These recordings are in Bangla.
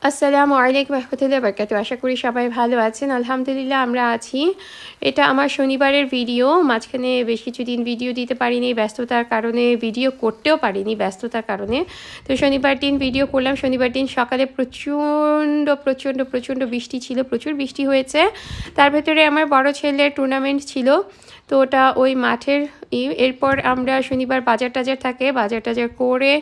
আসসালামু আলাইকুম রহমতুল্লাহি ওয়া বারাকাতুহু। আশা করি সবাই ভালো আছেন। আলহামদুলিল্লাহ আমরা আছি। এটা আমার শনিবারের ভিডিও। মাঝখানে বেশ কিছুদিন ভিডিও দিতে পারিনি ব্যস্ততার কারণে, ভিডিও করতেও পারিনি ব্যস্ততার কারণে। তো শনিবার দিন ভিডিও করলাম। শনিবার দিন সকালে প্রচণ্ড বৃষ্টি ছিল, প্রচুর বৃষ্টি হয়েছে। তার ভেতরে আমার বড় ছেলের টুর্নামেন্ট ছিল, তো ওটা ওই মাঠের এরপর আমরা শনিবার বাজার টাজার থাকে, বাজার টাজার করে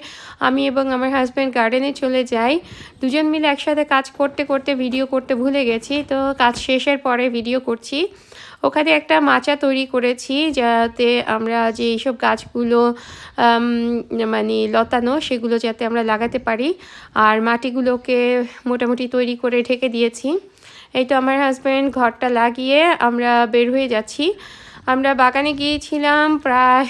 আমি এবং আমার হাজব্যান্ড গার্ডেনে চলে যাই। দুজন মিলে একসাথে কাজ করতে করতে ভিডিও করতে ভুলে গেছি, তো কাজ শেষের পরে ভিডিও করছি। ওখানে একটা মাচা তৈরি করেছি যাতে আমরা যে এইসব গাছগুলো মানে লতানো সেগুলো যাতে আমরা লাগাতে পারি, আর মাটিগুলোকে মোটামুটি তৈরি করে ঢেকে দিয়েছি। এই তো আমার হাজব্যান্ড ঘরটা লাগিয়ে আমরা বের হয়ে যাচ্ছি। আমরা বাগানে গিয়েছিলাম প্রায়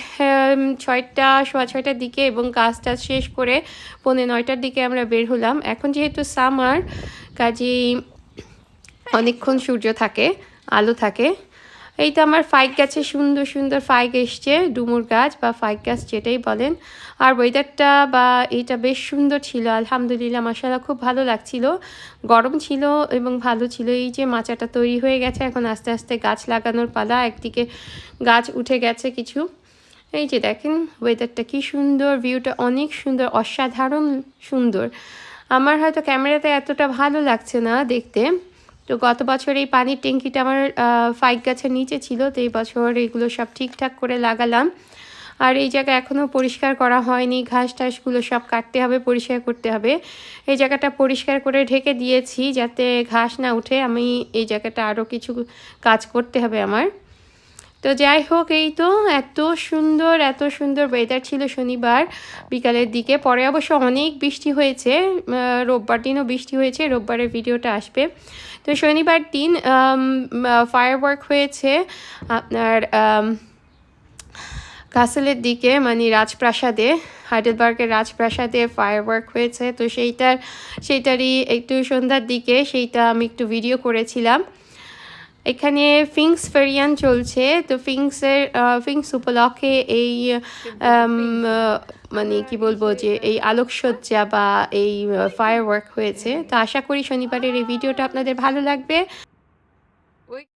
6টার দিকে এবং কাজ টাজ শেষ করে 8:45টার দিকে আমরা বের হলাম। এখন যেহেতু সামার, কাজেই অনেকক্ষণ সূর্য থাকে, আলো থাকে। এই তো আমার ফাইক গাছে সুন্দর সুন্দর ফাইক এসছে, ডুমুর গাছ বা ফাইক গাছ যেটাই বলেন। আর ওয়েদারটা বা এইটা বেশ সুন্দর ছিল, আলহামদুলিল্লাহ মাশাআল্লাহ, খুব ভালো লাগছিল। গরম ছিল এবং ভালো ছিল। এই যে মাচাটা তৈরি হয়ে গেছে, এখন আস্তে আস্তে গাছ লাগানোর পালা। একদিকে গাছ উঠে গেছে কিছু। এই যে দেখেন ওয়েদারটা কি সুন্দর, ভিউটা অনেক সুন্দর, অসাধারণ সুন্দর। আমার হয়তো ক্যামেরাতে এতটা ভালো লাগছে না দেখতে। তো গত বছর এই পানির ট্যাঙ্কিটা আমার ফাইক গাছের নিচে ছিল, তো এই বছর এগুলো সব ঠিকঠাক করে লাগালাম। আর এই জায়গা এখনও পরিষ্কার করা হয়নি, ঘাস টাসগুলো সব কাটতে হবে, পরিষ্কার করতে হবে। এই জায়গাটা পরিষ্কার করে ঢেকে দিয়েছি যাতে ঘাস না উঠে। আমি এই জায়গাটা আরও কিছু কাজ করতে হবে আমার। তো যাই হোক, এই তো এত সুন্দর ওয়েদার ছিল শনিবার বিকালের দিকে। পরে অবশ্য অনেক বৃষ্টি হয়েছে, রোববার দিনও বৃষ্টি হয়েছে, রোববারের ভিডিওটা আসবে। তো শনিবার দিন ফায়ারওয়ার্ক হয়েছে আপনার কাসেলের দিকে, মানে রাজপ্রাসাদে, হাইডেলবার্গের রাজপ্রাসাদে ফায়ারওয়ার্ক হয়েছে। তো সেইটারই একটু সন্ধ্যার দিকে সেইটা আমি একটু ভিডিও করেছিলাম। এখানে ফিংস ফেরিয়ান চলছে, তো ফিংস উপলক্ষে এই মানে কি বলবো যে এই আলোকসজ্জা বা এই ফায়ারওয়ার্ক হয়েছে। তো আশা করি শনিবারের এই ভিডিওটা আপনাদের ভালো লাগবে।